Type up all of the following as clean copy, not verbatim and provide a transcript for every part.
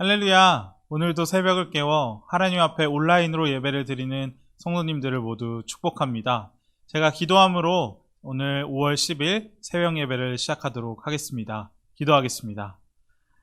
할렐루야! 오늘도 새벽을 깨워 하나님 앞에 온라인으로 예배를 드리는 성도님들을 모두 축복합니다. 제가 기도함으로 오늘 5월 10일 새벽 예배를 시작하도록 하겠습니다. 기도하겠습니다.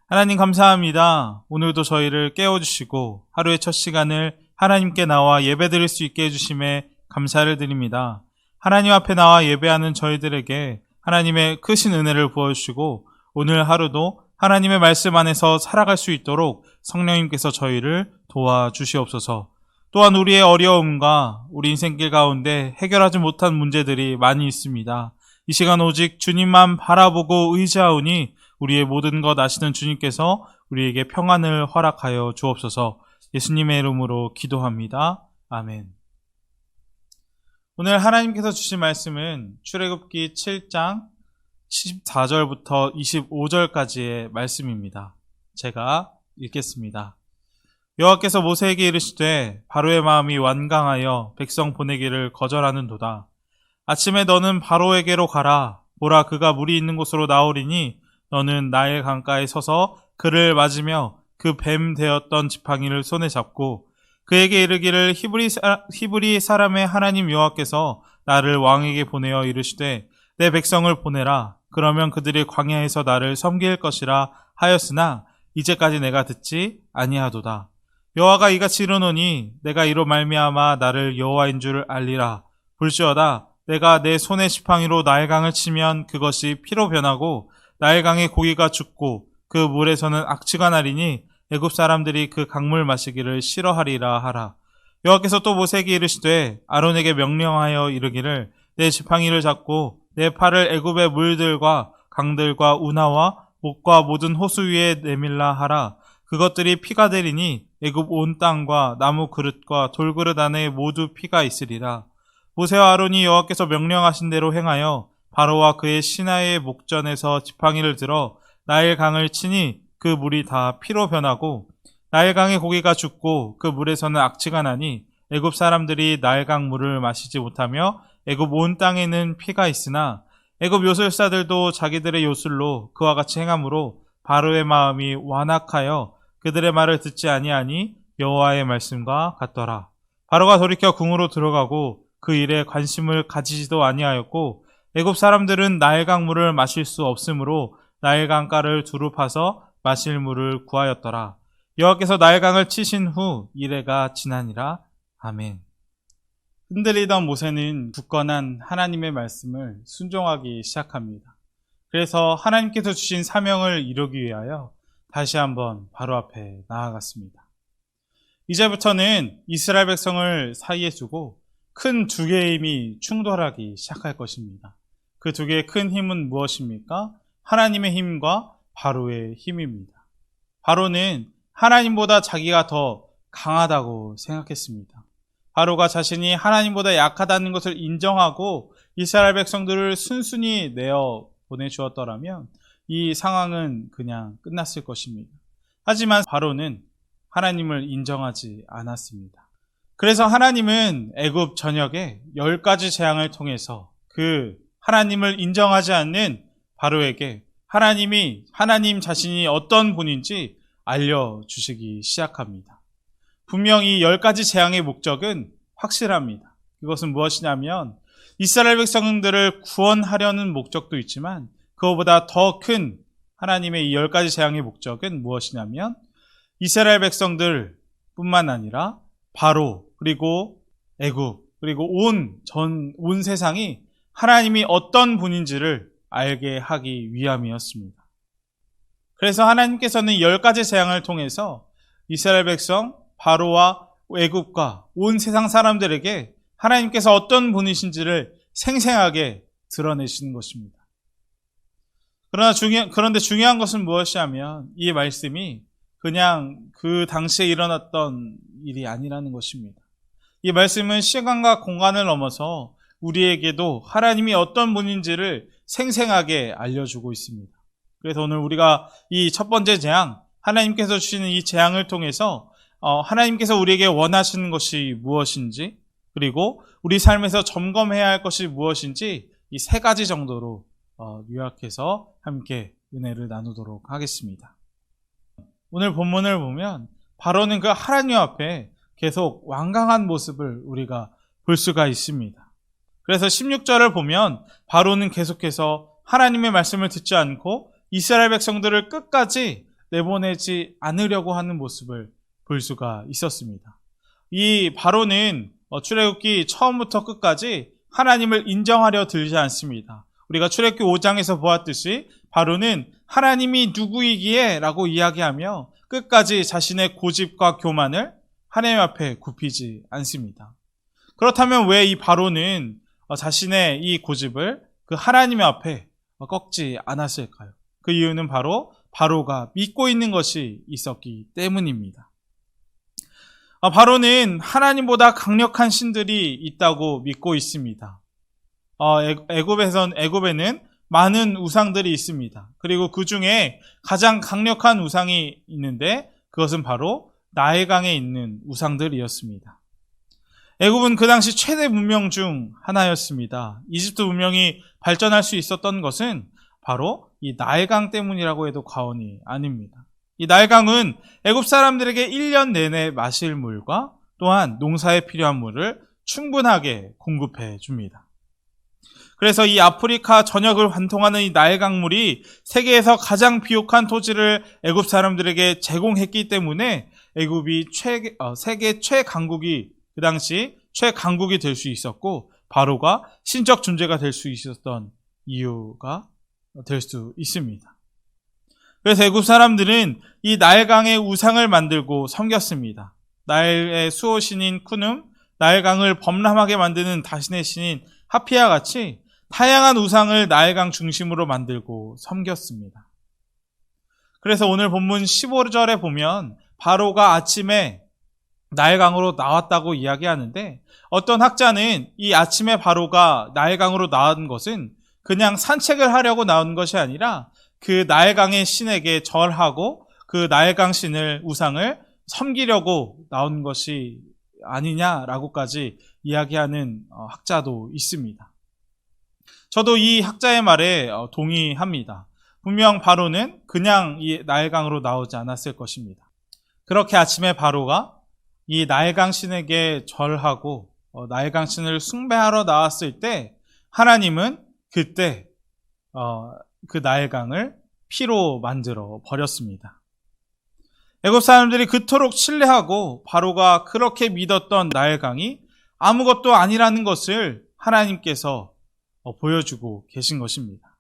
하나님 감사합니다. 오늘도 저희를 깨워주시고 하루의 첫 시간을 하나님께 나와 예배 드릴 수 있게 해주심에 감사를 드립니다. 하나님 앞에 나와 예배하는 저희들에게 하나님의 크신 은혜를 부어주시고 오늘 하루도 하나님의 말씀 안에서 살아갈 수 있도록 성령님께서 저희를 도와주시옵소서. 또한 우리의 어려움과 우리 인생길 가운데 해결하지 못한 문제들이 많이 있습니다. 이 시간 오직 주님만 바라보고 의지하오니 우리의 모든 것 아시는 주님께서 우리에게 평안을 허락하여 주옵소서. 예수님의 이름으로 기도합니다. 아멘. 오늘 하나님께서 주신 말씀은 출애굽기 7장 14절부터 25절까지의 말씀입니다. 제가 읽겠습니다. 여호와께서 모세에게 이르시되 바로의 마음이 완강하여 백성 보내기를 거절하는도다. 아침에 너는 바로에게로 가라. 보라, 그가 물이 있는 곳으로 나오리니 너는 나일 강가에 서서 그를 맞으며 그 뱀 되었던 지팡이를 손에 잡고 그에게 이르기를 히브리 사람의 하나님 여호와께서 나를 왕에게 보내어 이르시되 내 백성을 보내라. 그러면 그들이 광야에서 나를 섬길 것이라 하였으나 이제까지 내가 듣지 아니하도다. 여호와가 이같이 이르노니 내가 이로 말미암아 나를 여호와인 줄 알리라. 볼지어다 내가 내 손의 지팡이로 나일강을 치면 그것이 피로 변하고 나일강의 고기가 죽고 그 물에서는 악취가 나리니 애굽 사람들이 그 강물 마시기를 싫어하리라 하라. 여호와께서 또 모세에게 이르시되 아론에게 명령하여 이르기를 내 지팡이를 잡고 내 팔을 애굽의 물들과 강들과 운하와 목과 모든 호수 위에 내밀라 하라. 그것들이 피가 되리니 애굽 온 땅과 나무 그릇과 돌그릇 안에 모두 피가 있으리라. 모세와 아론이 여호와께서 명령하신 대로 행하여 바로와 그의 신하의 목전에서 지팡이를 들어 나일 강을 치니 그 물이 다 피로 변하고 나일 강의 고기가 죽고 그 물에서는 악취가 나니 애굽 사람들이 나일 강 물을 마시지 못하며 애굽 온 땅에는 피가 있으나 애굽 요술사들도 자기들의 요술로 그와 같이 행함으로 바로의 마음이 완악하여 그들의 말을 듣지 아니하니 여호와의 말씀과 같더라. 바로가 돌이켜 궁으로 들어가고 그 일에 관심을 가지지도 아니하였고 애굽 사람들은 나일강 물을 마실 수 없으므로 나일강가를 두루 파서 마실 물을 구하였더라. 여호와께서 나일강을 치신 후 이레가 지나니라. 아멘. 흔들리던 모세는 굳건한 하나님의 말씀을 순종하기 시작합니다. 그래서 하나님께서 주신 사명을 이루기 위하여 다시 한번 바로 앞에 나아갔습니다. 이제부터는 이스라엘 백성을 사이에 두고 큰 두 개의 힘이 충돌하기 시작할 것입니다. 그 두 개의 큰 힘은 무엇입니까? 하나님의 힘과 바로의 힘입니다. 바로는 하나님보다 자기가 더 강하다고 생각했습니다. 바로가 자신이 하나님보다 약하다는 것을 인정하고 이스라엘 백성들을 순순히 내어 보내주었더라면 이 상황은 그냥 끝났을 것입니다. 하지만 바로는 하나님을 인정하지 않았습니다. 그래서 하나님은 애굽 전역에 10가지 재앙을 통해서 그 하나님을 인정하지 않는 바로에게 하나님 자신이 어떤 분인지 알려주시기 시작합니다. 분명히 10가지 재앙의 목적은 확실합니다. 그것은 무엇이냐면 이스라엘 백성들을 구원하려는 목적도 있지만 그것보다 더 큰 하나님의 이 10가지 재앙의 목적은 무엇이냐면 이스라엘 백성들 뿐만 아니라 바로 그리고 애굽 그리고 온 세상이 하나님이 어떤 분인지를 알게 하기 위함이었습니다. 그래서 하나님께서는 10가지 재앙을 통해서 이스라엘 백성 바로와 애굽과 온 세상 사람들에게 하나님께서 어떤 분이신지를 생생하게 드러내시는 것입니다. 그런데 중요한 것은 무엇이냐면 이 말씀이 그냥 그 당시에 일어났던 일이 아니라는 것입니다. 이 말씀은 시간과 공간을 넘어서 우리에게도 하나님이 어떤 분인지를 생생하게 알려주고 있습니다. 그래서 오늘 우리가 이 첫 번째 재앙, 하나님께서 주시는 이 재앙을 통해서 하나님께서 우리에게 원하시는 것이 무엇인지 그리고 우리 삶에서 점검해야 할 것이 무엇인지 이 3가지 정도로 요약해서 함께 은혜를 나누도록 하겠습니다. 오늘 본문을 보면 바로는 그 하나님 앞에 계속 완강한 모습을 우리가 볼 수가 있습니다. 그래서 16절을 보면 바로는 계속해서 하나님의 말씀을 듣지 않고 이스라엘 백성들을 끝까지 내보내지 않으려고 하는 모습을 볼 수가 있었습니다. 이 바로는 출애굽기 처음부터 끝까지 하나님을 인정하려 들지 않습니다. 우리가 출애굽기 5장에서 보았듯이 바로는 하나님이 누구이기에 라고 이야기하며 끝까지 자신의 고집과 교만을 하나님 앞에 굽히지 않습니다. 그렇다면 왜 이 바로는 자신의 이 고집을 그 하나님 앞에 꺾지 않았을까요? 그 이유는 바로 바로가 믿고 있는 것이 있었기 때문입니다. 바로는 하나님보다 강력한 신들이 있다고 믿고 있습니다. 애굽에는 많은 우상들이 있습니다. 그리고 그 중에 가장 강력한 우상이 있는데 그것은 바로 나일강에 있는 우상들이었습니다. 애굽은 그 당시 최대 문명 중 하나였습니다. 이집트 문명이 발전할 수 있었던 것은 바로 이 나일강 때문이라고 해도 과언이 아닙니다. 이 나일강은 애굽 사람들에게 1년 내내 마실 물과 또한 농사에 필요한 물을 충분하게 공급해 줍니다. 그래서 이 아프리카 전역을 관통하는 이 나일강물이 세계에서 가장 비옥한 토지를 애굽 사람들에게 제공했기 때문에 애굽이 세계 최강국이 그 당시 최강국이 될 수 있었고 바로가 신적 존재가 될 수 있었던 이유가 될 수 있습니다. 그래서 애굽 사람들은 이 나일강의 우상을 만들고 섬겼습니다. 나일의 수호신인 쿠눔, 나일강을 범람하게 만드는 다신의 신인 하피와 같이 다양한 우상을 나일강 중심으로 만들고 섬겼습니다. 그래서 오늘 본문 15절에 보면 바로가 아침에 나일강으로 나왔다고 이야기하는데 어떤 학자는 이 아침에 바로가 나일강으로 나온 것은 그냥 산책을 하려고 나온 것이 아니라 그 나일강의 신에게 절하고 그 나일강 신을 우상을 섬기려고 나온 것이 아니냐라고까지 이야기하는 학자도 있습니다. 저도 이 학자의 말에 동의합니다. 분명 바로는 그냥 이 나일강으로 나오지 않았을 것입니다. 그렇게 아침에 바로가 이 나일강 신에게 절하고 나일강 신을 숭배하러 나왔을 때 하나님은 그때 그 나일강을 피로 만들어 버렸습니다. 애굽 사람들이 그토록 신뢰하고 바로가 그렇게 믿었던 나일강이 아무것도 아니라는 것을 하나님께서 보여주고 계신 것입니다.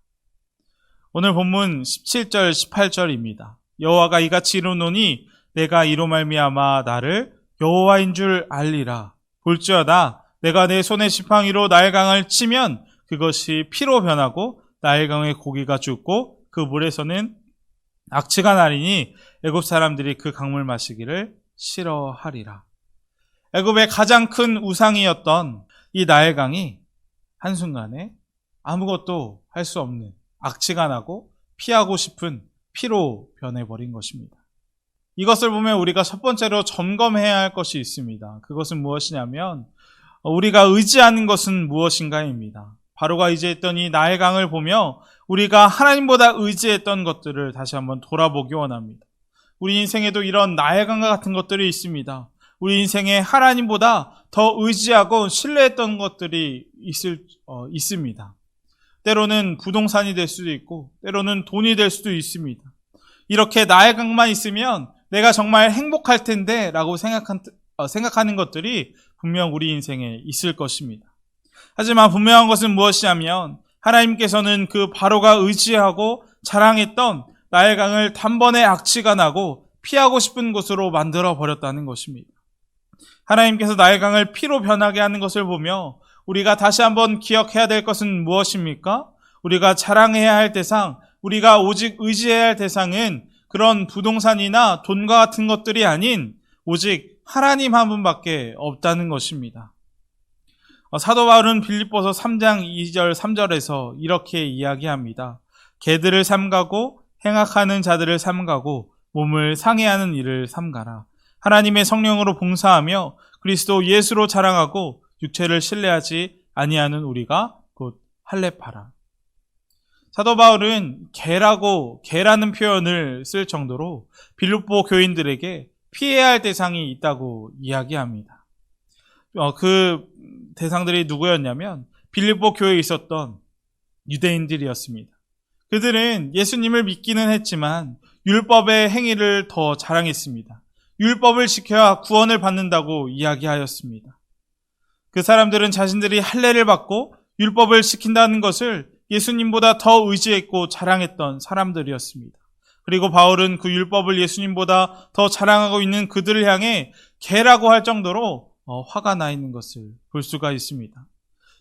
오늘 본문 17절 18절입니다. 여호와가 이같이 이루노니 내가 이로 말미암아 나를 여호와인 줄 알리라. 볼지어다 내가 내 손의 지팡이로 나일강을 치면 그것이 피로 변하고 나일강의 고기가 죽고 그 물에서는 악취가 나리니 애굽 사람들이 그 강물 마시기를 싫어하리라. 애굽의 가장 큰 우상이었던 이 나일강이 한순간에 아무것도 할 수 없는 악취가 나고 피하고 싶은 피로 변해버린 것입니다. 이것을 보면 우리가 첫 번째로 점검해야 할 것이 있습니다. 그것은 무엇이냐면 우리가 의지하는 것은 무엇인가입니다. 바로가 의지했던 이 나일강을 보며 우리가 하나님보다 의지했던 것들을 다시 한번 돌아보기 원합니다. 우리 인생에도 이런 나일강과 같은 것들이 있습니다. 우리 인생에 하나님보다 더 의지하고 신뢰했던 것들이 있습니다. 때로는 부동산이 될 수도 있고 때로는 돈이 될 수도 있습니다. 이렇게 나일강만 있으면 내가 정말 행복할 텐데 라고 생각하는 것들이 분명 우리 인생에 있을 것입니다. 하지만 분명한 것은 무엇이냐면 하나님께서는 그 바로가 의지하고 자랑했던 나일강을 단번에 악취가 나고 피하고 싶은 곳으로 만들어 버렸다는 것입니다. 하나님께서 나일강을 피로 변하게 하는 것을 보며 우리가 다시 한번 기억해야 될 것은 무엇입니까? 우리가 자랑해야 할 대상, 우리가 오직 의지해야 할 대상은 그런 부동산이나 돈과 같은 것들이 아닌 오직 하나님 한 분밖에 없다는 것입니다. 사도 바울은 빌립보서 3장 2절 3절에서 이렇게 이야기합니다. 개들을 삼가고 행악하는 자들을 삼가고 몸을 상해하는 일을 삼가라. 하나님의 성령으로 봉사하며 그리스도 예수로 자랑하고 육체를 신뢰하지 아니하는 우리가 곧 할례파라. 사도 바울은 개라는 표현을 쓸 정도로 빌립보 교인들에게 피해야 할 대상이 있다고 이야기합니다. 그 대상들이 누구였냐면 빌립보 교회에 있었던 유대인들이었습니다. 그들은 예수님을 믿기는 했지만 율법의 행위를 더 자랑했습니다. 율법을 지켜야 구원을 받는다고 이야기하였습니다. 그 사람들은 자신들이 할례를 받고 율법을 지킨다는 것을 예수님보다 더 의지했고 자랑했던 사람들이었습니다. 그리고 바울은 그 율법을 예수님보다 더 자랑하고 있는 그들을 향해 개라고 할 정도로 화가 나 있는 것을 볼 수가 있습니다.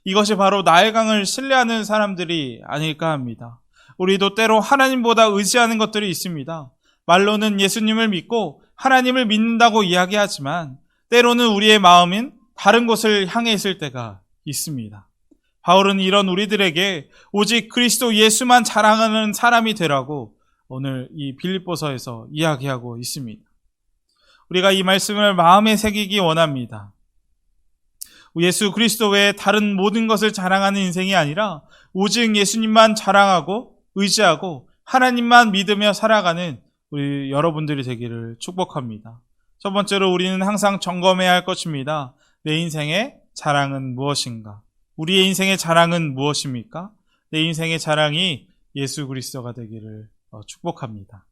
이것이 바로 나일강을 신뢰하는 사람들이 아닐까 합니다. 우리도 때로 하나님보다 의지하는 것들이 있습니다. 말로는 예수님을 믿고 하나님을 믿는다고 이야기하지만 때로는 우리의 마음은 다른 곳을 향해 있을 때가 있습니다. 바울은 이런 우리들에게 오직 그리스도 예수만 자랑하는 사람이 되라고 오늘 이 빌립보서에서 이야기하고 있습니다. 우리가 이 말씀을 마음에 새기기 원합니다. 예수 그리스도 외에 다른 모든 것을 자랑하는 인생이 아니라 오직 예수님만 자랑하고 의지하고 하나님만 믿으며 살아가는 우리 여러분들이 되기를 축복합니다. 첫 번째로 우리는 항상 점검해야 할 것입니다. 내 인생의 자랑은 무엇인가? 우리의 인생의 자랑은 무엇입니까? 내 인생의 자랑이 예수 그리스도가 되기를 축복합니다.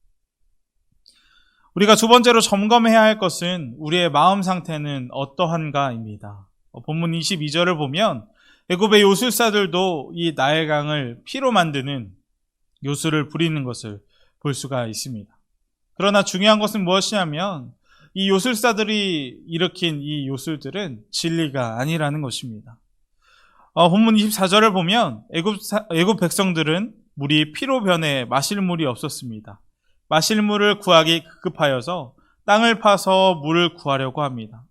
우리가 두 번째로 점검해야 할 것은 우리의 마음 상태는 어떠한가입니다. 본문 22절을 보면 애굽의 요술사들도 이 나일강을 피로 만드는 요술을 부리는 것을 볼 수가 있습니다. 그러나 중요한 것은 무엇이냐면 이 요술사들이 일으킨 이 요술들은 진리가 아니라는 것입니다. 본문 24절을 보면 애굽 백성들은 물이 피로 변해 마실 물이 없었습니다. 마실 물을 구하기 급급하여서 땅을 파서 물을 구하려고 합니다.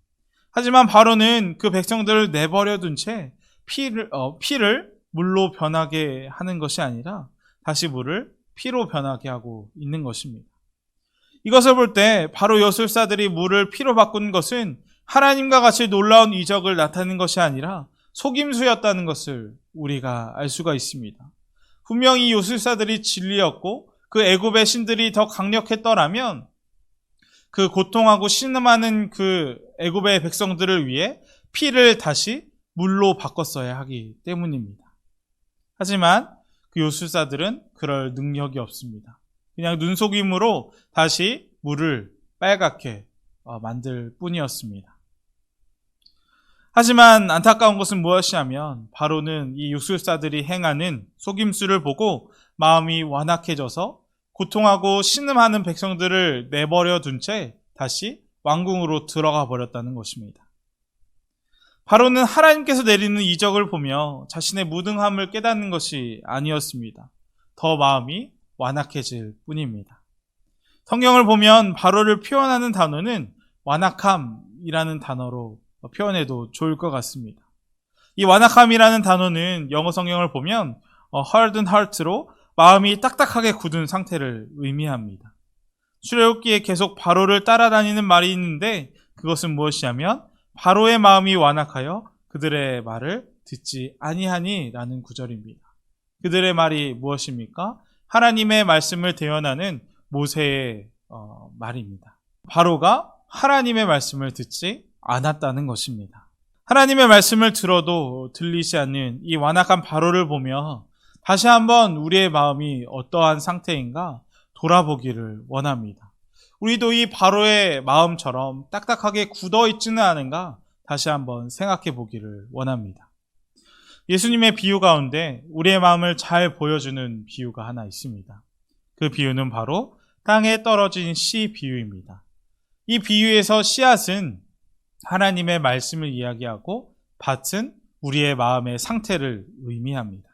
하지만 바로는 그 백성들을 내버려 둔 채 피를 물로 변하게 하는 것이 아니라 다시 물을 피로 변하게 하고 있는 것입니다. 이것을 볼 때 바로 요술사들이 물을 피로 바꾼 것은 하나님과 같이 놀라운 이적을 나타내는 것이 아니라 속임수였다는 것을 우리가 알 수가 있습니다. 분명히 이 요술사들이 진리였고 그 애굽의 신들이 더 강력했더라면 그 고통하고 신음하는 그 애굽의 백성들을 위해 피를 다시 물로 바꿨어야 하기 때문입니다. 하지만 그 요술사들은 그럴 능력이 없습니다. 그냥 눈속임으로 다시 물을 빨갛게 만들 뿐이었습니다. 하지만 안타까운 것은 무엇이냐면 바로는 이 요술사들이 행하는 속임수를 보고 마음이 완악해져서 고통하고 신음하는 백성들을 내버려 둔 채 다시 왕궁으로 들어가 버렸다는 것입니다. 바로는 하나님께서 내리는 이적을 보며 자신의 무능함을 깨닫는 것이 아니었습니다. 더 마음이 완악해질 뿐입니다. 성경을 보면 바로를 표현하는 단어는 완악함이라는 단어로 표현해도 좋을 것 같습니다. 이 완악함이라는 단어는 영어 성경을 보면 hardened heart로 마음이 딱딱하게 굳은 상태를 의미합니다. 출애굽기에 계속 바로를 따라다니는 말이 있는데 그것은 무엇이냐면 바로의 마음이 완악하여 그들의 말을 듣지 아니하니라는 구절입니다. 그들의 말이 무엇입니까? 하나님의 말씀을 대언하는 모세의 말입니다. 바로가 하나님의 말씀을 듣지 않았다는 것입니다. 하나님의 말씀을 들어도 들리지 않는 이 완악한 바로를 보며 다시 한번 우리의 마음이 어떠한 상태인가 돌아보기를 원합니다. 우리도 이 바로의 마음처럼 딱딱하게 굳어 있지는 않은가 다시 한번 생각해 보기를 원합니다. 예수님의 비유 가운데 우리의 마음을 잘 보여주는 비유가 하나 있습니다. 그 비유는 바로 땅에 떨어진 씨 비유입니다. 이 비유에서 씨앗은 하나님의 말씀을 이야기하고 밭은 우리의 마음의 상태를 의미합니다.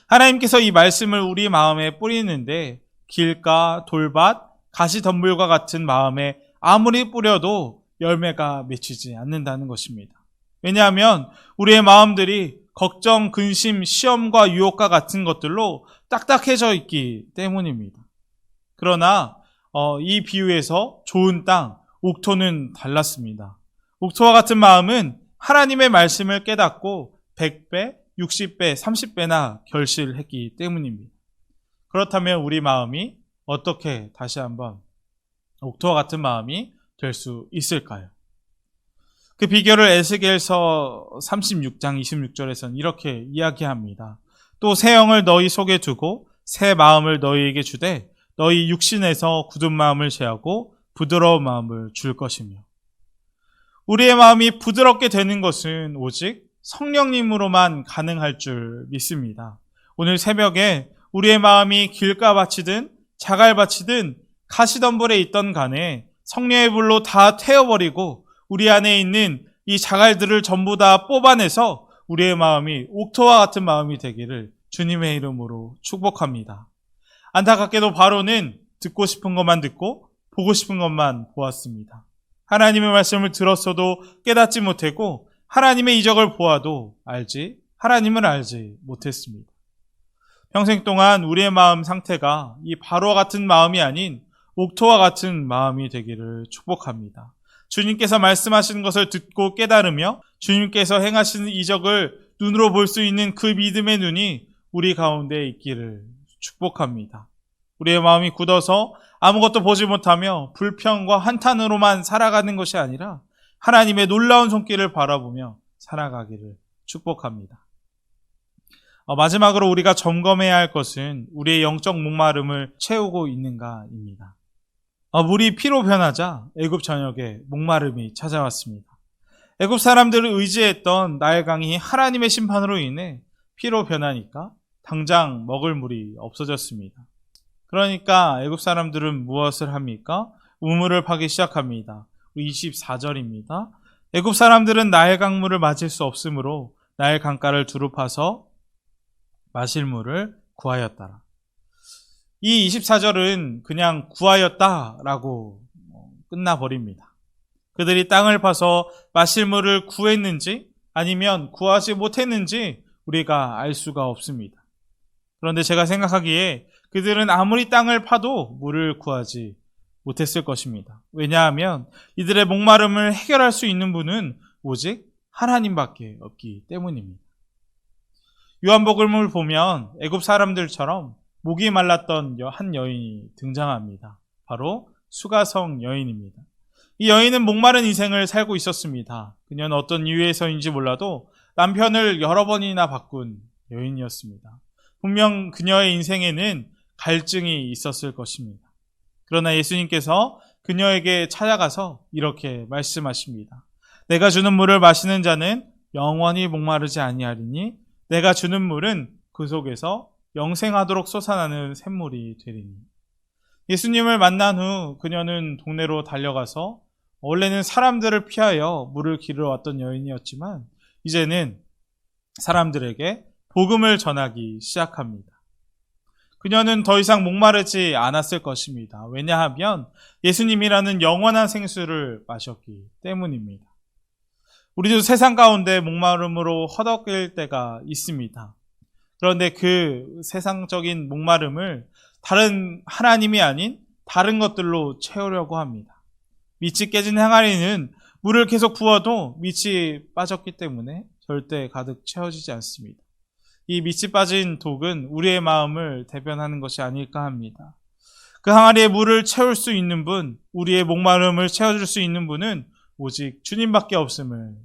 하나님께서 이 말씀을 우리 마음에 뿌리는데 길가, 돌밭, 가시덤불과 같은 마음에 아무리 뿌려도 열매가 맺히지 않는다는 것입니다. 왜냐하면 우리의 마음들이 걱정, 근심, 시험과 유혹과 같은 것들로 딱딱해져 있기 때문입니다. 그러나 이 비유에서 좋은 땅, 옥토는 달랐습니다. 옥토와 같은 마음은 하나님의 말씀을 깨닫고 100배, 60배, 30배나 결실했기 때문입니다. 그렇다면 우리 마음이 어떻게 다시 한번 옥토와 같은 마음이 될 수 있을까요? 그 비결을 에스겔서 36장 26절에서는 이렇게 이야기합니다. 또 새 영을 너희 속에 두고 새 마음을 너희에게 주되 너희 육신에서 굳은 마음을 제하고 부드러운 마음을 줄 것이며, 우리의 마음이 부드럽게 되는 것은 오직 성령님으로만 가능할 줄 믿습니다. 오늘 새벽에 우리의 마음이 길가밭이든 자갈밭이든 가시덤불에 있던 간에 성령의 불로 다 태워버리고 우리 안에 있는 이 자갈들을 전부 다 뽑아내서 우리의 마음이 옥토와 같은 마음이 되기를 주님의 이름으로 축복합니다. 안타깝게도 바로는 듣고 싶은 것만 듣고 보고 싶은 것만 보았습니다. 하나님의 말씀을 들었어도 깨닫지 못했고 하나님의 이적을 보아도 하나님을 알지 못했습니다. 평생 동안 우리의 마음 상태가 이 바로와 같은 마음이 아닌 옥토와 같은 마음이 되기를 축복합니다. 주님께서 말씀하시는 것을 듣고 깨달으며 주님께서 행하시는 이적을 눈으로 볼 수 있는 그 믿음의 눈이 우리 가운데 있기를 축복합니다. 우리의 마음이 굳어서 아무것도 보지 못하며 불평과 한탄으로만 살아가는 것이 아니라 하나님의 놀라운 손길을 바라보며 살아가기를 축복합니다. 마지막으로 우리가 점검해야 할 것은 우리의 영적 목마름을 채우고 있는가입니다. 물이 피로 변하자 애굽 전역에 목마름이 찾아왔습니다. 애굽 사람들을 의지했던 나일강이 하나님의 심판으로 인해 피로 변하니까 당장 먹을 물이 없어졌습니다. 그러니까 애굽 사람들은 무엇을 합니까? 우물을 파기 시작합니다. 24절입니다. 애굽 사람들은 나일강물을 맞을 수 없으므로 나일 강가를 두루 파서 마실 물을 구하였더라. 이 24절은 그냥 구하였다라고 끝나버립니다. 그들이 땅을 파서 마실 물을 구했는지 아니면 구하지 못했는지 우리가 알 수가 없습니다. 그런데 제가 생각하기에 그들은 아무리 땅을 파도 물을 구하지 못했을 것입니다. 왜냐하면 이들의 목마름을 해결할 수 있는 분은 오직 하나님밖에 없기 때문입니다. 요한복음을 보면 애굽 사람들처럼 목이 말랐던 한 여인이 등장합니다. 바로 수가성 여인입니다. 이 여인은 목마른 인생을 살고 있었습니다. 그녀는 어떤 이유에서인지 몰라도 남편을 여러 번이나 바꾼 여인이었습니다. 분명 그녀의 인생에는 갈증이 있었을 것입니다. 그러나 예수님께서 그녀에게 찾아가서 이렇게 말씀하십니다. 내가 주는 물을 마시는 자는 영원히 목마르지 아니하리니 내가 주는 물은 그 속에서 영생하도록 솟아나는 샘물이 되리니. 예수님을 만난 후 그녀는 동네로 달려가서 원래는 사람들을 피하여 물을 기르러 왔던 여인이었지만 이제는 사람들에게 복음을 전하기 시작합니다. 그녀는 더 이상 목마르지 않았을 것입니다. 왜냐하면 예수님이라는 영원한 생수를 마셨기 때문입니다. 우리도 세상 가운데 목마름으로 허덕일 때가 있습니다. 그런데 그 세상적인 목마름을 다른 하나님이 아닌 다른 것들로 채우려고 합니다. 밑이 깨진 항아리는 물을 계속 부어도 밑이 빠졌기 때문에 절대 가득 채워지지 않습니다. 이 밑이 빠진 독은 우리의 마음을 대변하는 것이 아닐까 합니다. 그 항아리에 물을 채울 수 있는 분, 우리의 목마름을 채워줄 수 있는 분은 오직 주님밖에 없음을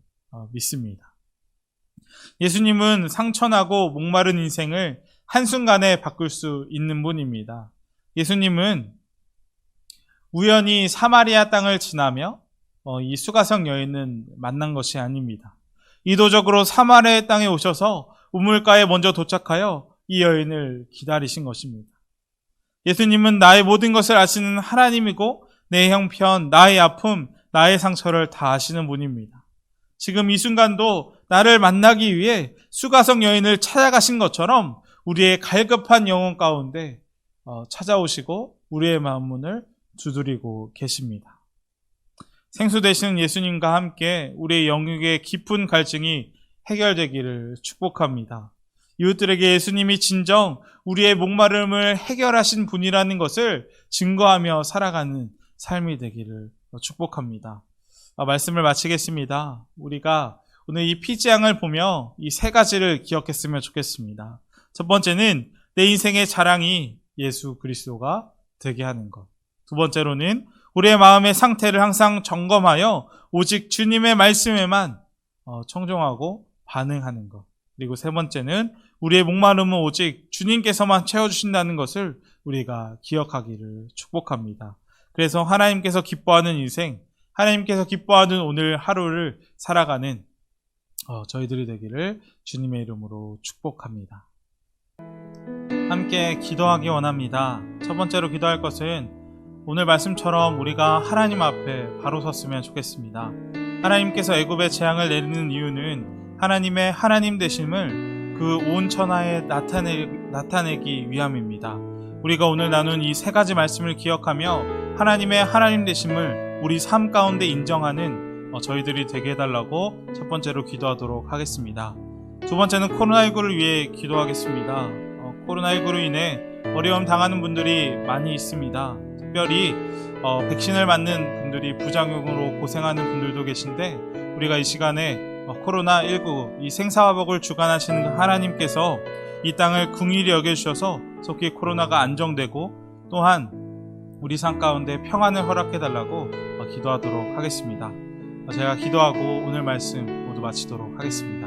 믿습니다. 예수님은 상처나고 목마른 인생을 한순간에 바꿀 수 있는 분입니다. 예수님은 우연히 사마리아 땅을 지나며 이 수가성 여인은 만난 것이 아닙니다. 의도적으로 사마리아 땅에 오셔서 우물가에 먼저 도착하여 이 여인을 기다리신 것입니다. 예수님은 나의 모든 것을 아시는 하나님이고 내 형편, 나의 아픔, 나의 상처를 다 아시는 분입니다. 지금 이 순간도 나를 만나기 위해 수가성 여인을 찾아가신 것처럼 우리의 갈급한 영혼 가운데 찾아오시고 우리의 마음 문을 두드리고 계십니다. 생수 되시는 예수님과 함께 우리의 영육의 깊은 갈증이 해결되기를 축복합니다. 이웃들에게 예수님이 진정 우리의 목마름을 해결하신 분이라는 것을 증거하며 살아가는 삶이 되기를 축복합니다. 말씀을 마치겠습니다. 우리가 오늘 이 피지양을 보며 이 세 가지를 기억했으면 좋겠습니다. 첫 번째는 내 인생의 자랑이 예수 그리스도가 되게 하는 것. 두 번째로는 우리의 마음의 상태를 항상 점검하여 오직 주님의 말씀에만 청종하고 반응하는 것. 그리고 세 번째는 우리의 목마름은 오직 주님께서만 채워주신다는 것을 우리가 기억하기를 축복합니다. 그래서 하나님께서 기뻐하는 인생, 하나님께서 기뻐하는 오늘 하루를 살아가는 저희들이 되기를 주님의 이름으로 축복합니다. 함께 기도하기 원합니다. 첫 번째로 기도할 것은 오늘 말씀처럼 우리가 하나님 앞에 바로 섰으면 좋겠습니다. 하나님께서 애굽의 재앙을 내리는 이유는 하나님의 하나님 되심을 그 온 천하에 나타내기 위함입니다. 우리가 오늘 나눈 이 세 가지 말씀을 기억하며 하나님의 하나님 되심을 우리 삶 가운데 인정하는 저희들이 되게 해달라고 첫 번째로 기도하도록 하겠습니다. 두 번째는 코로나19를 위해 기도하겠습니다. 코로나19로 인해 어려움 당하는 분들이 많이 있습니다. 특별히 백신을 맞는 분들이 부작용으로 고생하는 분들도 계신데 우리가 이 시간에 코로나19 이 생사화복을 주관하시는 하나님께서 이 땅을 긍휼히 여겨주셔서 속히 코로나가 안정되고 또한 우리 삶 가운데 평안을 허락해달라고 기도하도록 하겠습니다. 제가 기도하고 오늘 말씀 모두 마치도록 하겠습니다.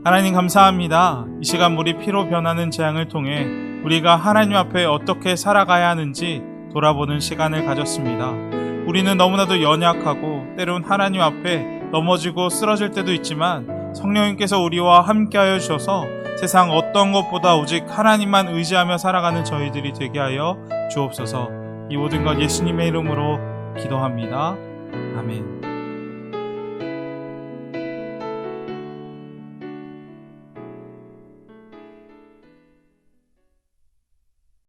하나님 감사합니다. 이 시간 우리 피로 변하는 재앙을 통해 우리가 하나님 앞에 어떻게 살아가야 하는지 돌아보는 시간을 가졌습니다. 우리는 너무나도 연약하고 때론 하나님 앞에 넘어지고 쓰러질 때도 있지만 성령님께서 우리와 함께하여 주셔서 세상 어떤 것보다 오직 하나님만 의지하며 살아가는 저희들이 되게 하여 주옵소서. 이 모든 것 예수님의 이름으로 기도합니다. 아멘.